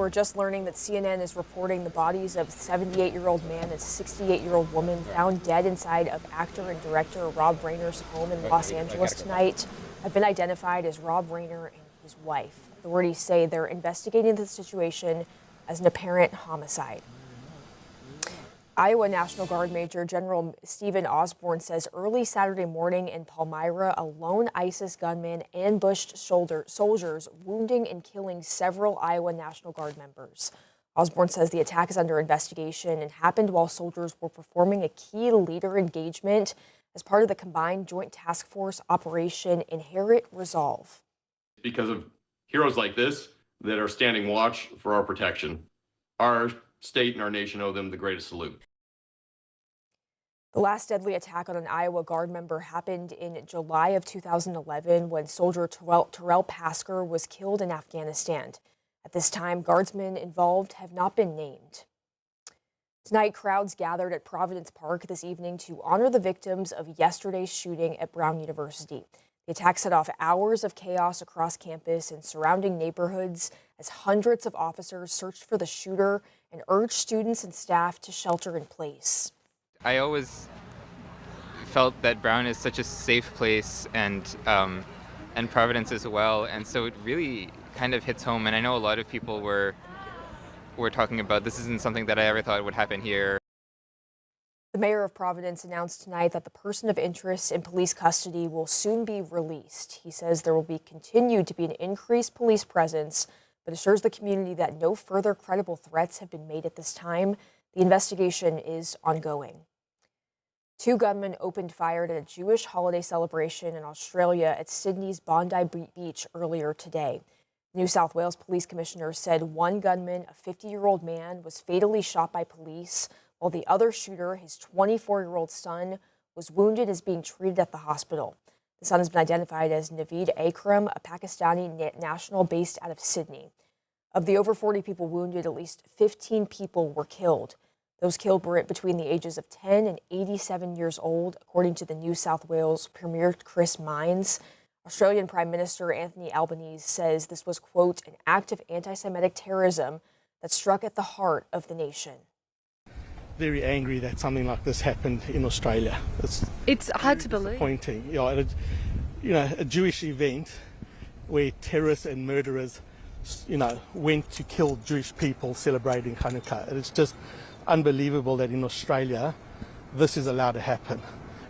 We're just learning that CNN is reporting the bodies of a 78-year-old man and 68-year-old woman found dead inside of actor and director Rob Reiner's home in Los Angeles tonight have been identified as Rob Reiner and his wife. Authorities say they're investigating the situation as an apparent homicide. Iowa National Guard Major General Stephen Osborne says early Saturday morning in Palmyra, a lone ISIS gunman ambushed soldiers, wounding and killing several Iowa National Guard members. Osborne says the attack is under investigation and happened while soldiers were performing a key leader engagement as part of the combined Joint Task Force Operation Inherent Resolve. Because of heroes like this that are standing watch for our protection, our state and our nation owe them the greatest salute. The last deadly attack on an Iowa Guard member happened in July of 2011 when soldier Terrell Pasker was killed in Afghanistan. At this time, Guardsmen involved have not been named. Tonight, crowds gathered at Providence Park this evening to honor the victims of yesterday's shooting at Brown University. The attack set off hours of chaos across campus and surrounding neighborhoods as hundreds of officers searched for the shooter and urged students and staff to shelter in place. I always felt that Brown is such a safe place, and Providence as well, and so it really kind of hits home. And I know a lot of people were talking about this isn't something that I ever thought would happen here. The mayor of Providence announced tonight that the person of interest in police custody will soon be released. He says there will continue to be an increased police presence, but assures the community that no further credible threats have been made at this time. The investigation is ongoing. 2 gunmen opened fire at a Jewish holiday celebration in Australia at Sydney's Bondi Beach earlier today. New South Wales Police Commissioner said one gunman, a 50-year-old man, was fatally shot by police, while the other shooter, his 24-year-old son, was wounded and is being treated at the hospital. The son has been identified as Naveed Akram, a Pakistani national based out of Sydney. Of the over 40 people wounded, at least 15 people were killed. Those killed were between the ages of 10 and 87 years old, according to the New South Wales Premier Chris Minns. Australian Prime Minister Anthony Albanese says this was, quote, an act of anti-Semitic terrorism that struck at the heart of the nation. Very angry that something like this happened in Australia. It's hard to believe. Disappointing. A Jewish event where terrorists and murderers, went to kill Jewish people celebrating Hanukkah. It's just unbelievable that in Australia this is allowed to happen.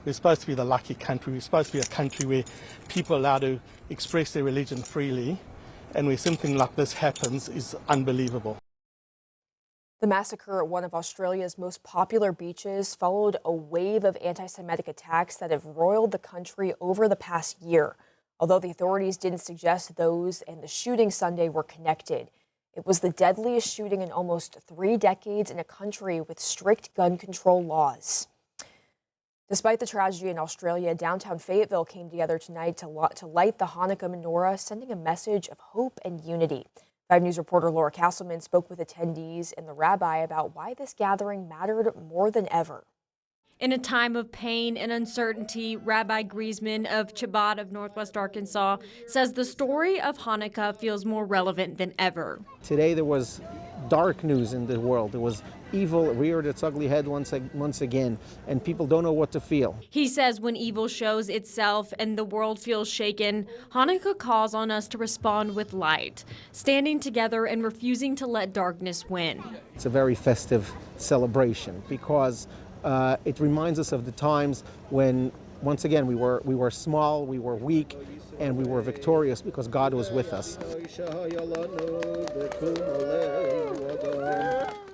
We're supposed to be the lucky country. We're supposed to be a country where people are allowed to express their religion freely, and where something like this happens is unbelievable. The massacre at one of Australia's most popular beaches followed a wave of anti-Semitic attacks that have roiled the country over the past year. Although the authorities didn't suggest those and the shooting Sunday were connected. It was the deadliest shooting in almost 3 decades in a country with strict gun control laws. Despite the tragedy in Australia, downtown Fayetteville came together tonight to light the Hanukkah menorah, sending a message of hope and unity. 5 News reporter Laura Castleman spoke with attendees and the rabbi about why this gathering mattered more than ever. In a time of pain and uncertainty, Rabbi Griezmann of Chabad of Northwest Arkansas says the story of Hanukkah feels more relevant than ever. Today there was dark news in the world. There was evil reared its ugly head once again, and people don't know what to feel. He says when evil shows itself and the world feels shaken, Hanukkah calls on us to respond with light, standing together and refusing to let darkness win. It's a very festive celebration because it reminds us of the times when, once again, we were small, we were weak, and we were victorious because God was with us.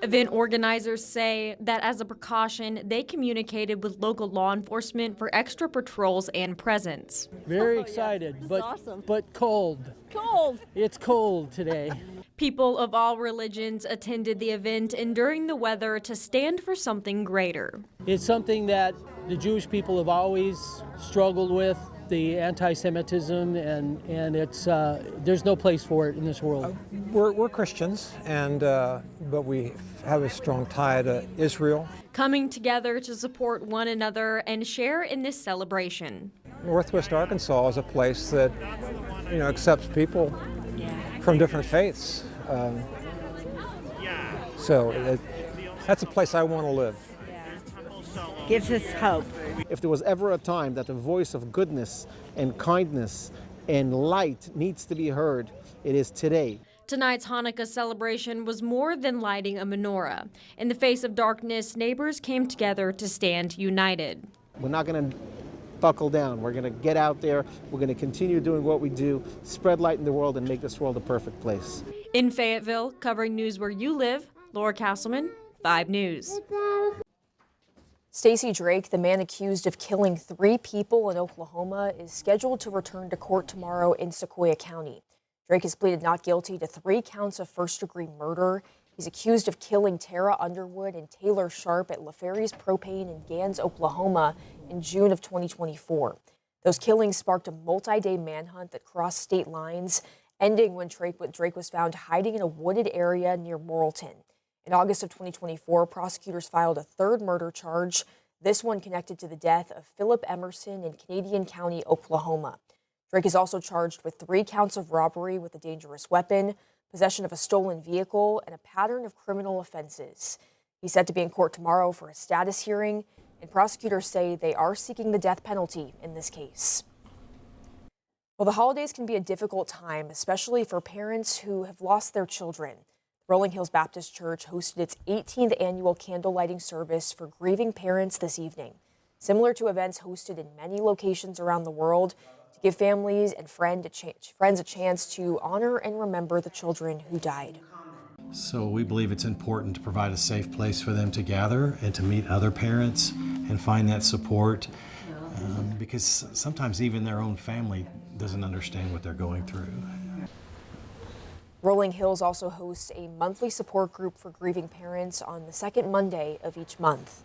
Event organizers say that as a precaution, they communicated with local law enforcement for extra patrols and presence. Very excited, but cold. Cold. It's cold today. People of all religions attended the event, enduring the weather to stand for something greater. It's something that the Jewish people have always struggled with, the anti-Semitism, and it's there's no place for it in this world. We're Christians, but we have a strong tie to Israel. Coming together to support one another and share in this celebration. Northwest Arkansas is a place that accepts people from different faiths. So that's a place I want to live. Gives us hope. If there was ever a time that the voice of goodness and kindness and light needs to be heard, it is today. Tonight's Hanukkah celebration was more than lighting a menorah. In the face of darkness, neighbors came together to stand united. We're not going to buckle down. We're going to get out there. We're going to continue doing what we do, spread light in the world, and make this world a perfect place. In Fayetteville, covering news where you live, Laura Castleman, 5 News. Stacey Drake, the man accused of killing 3 people in Oklahoma, is scheduled to return to court tomorrow in Sequoyah County. Drake has pleaded not guilty to 3 counts of first-degree murder. He's accused of killing Tara Underwood and Taylor Sharp at LaFerry's Propane in Gans, Oklahoma in June of 2024. Those killings sparked a multi-day manhunt that crossed state lines, ending when Drake was found hiding in a wooded area near Morrilton. In August of 2024, prosecutors filed a 3rd murder charge, this one connected to the death of Philip Emerson in Canadian County, Oklahoma. Drake is also charged with 3 counts of robbery with a dangerous weapon, possession of a stolen vehicle, and a pattern of criminal offenses. He's set to be in court tomorrow for a status hearing, and prosecutors say they are seeking the death penalty in this case. Well, the holidays can be a difficult time, especially for parents who have lost their children. Rolling Hills Baptist Church hosted its 18th annual candle lighting service for grieving parents this evening, similar to events hosted in many locations around the world, to give families and friends a chance to honor and remember the children who died. So we believe it's important to provide a safe place for them to gather and to meet other parents and find that support, because sometimes even their own family doesn't understand what they're going through. Rolling Hills also hosts a monthly support group for grieving parents on the 2nd Monday of each month.